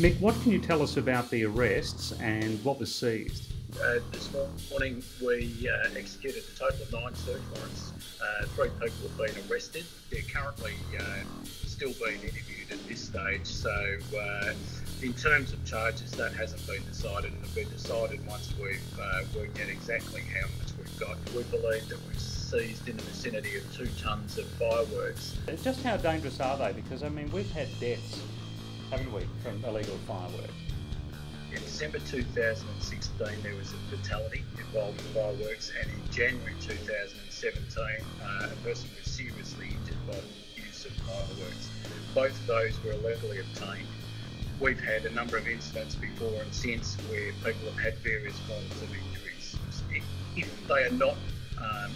Mick, what can you tell us about the arrests and what was seized? This morning we executed a total of 9 search warrants. 3 people have been arrested. They're currently still being interviewed at this stage. So in terms of charges, that hasn't been decided, and it'll be decided once we've worked out exactly how much we've got. We believe that we've seized in the vicinity of 2 tonnes of fireworks. Just how dangerous are they? Because, I mean, we've had deaths, haven't we, from illegal fireworks? In December 2016, there was a fatality involving fireworks, and in January 2017, a person was seriously injured by the use of fireworks. Both of those were illegally obtained. We've had a number of incidents before and since where people have had various forms of injuries. If they are not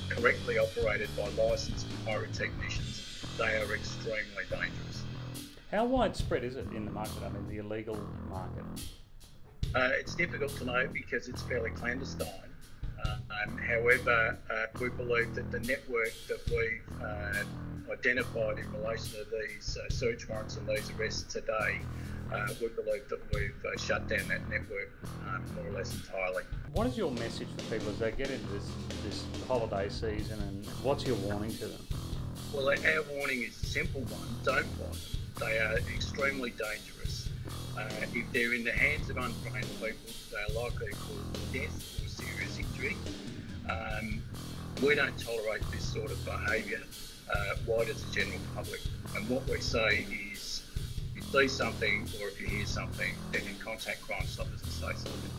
correctly operated by licensed pyrotechnicians, they are extremely dangerous. How widespread is it in the market, I mean, the illegal market? It's difficult to know because it's fairly clandestine. However, we believe that the network that we've identified in relation to these search warrants and these arrests today, we believe that we've shut down that network more or less entirely. What is your message for people as they get into this holiday season, and what's your warning to them? Well, our warning is a simple one: don't buy them. They are extremely dangerous. If they're in the hands of untrained people, they are likely to cause death or serious injury. We don't tolerate this sort of behaviour wide as the general public. And what we say is, if you see something or if you hear something, then you contact Crime Stoppers and say something.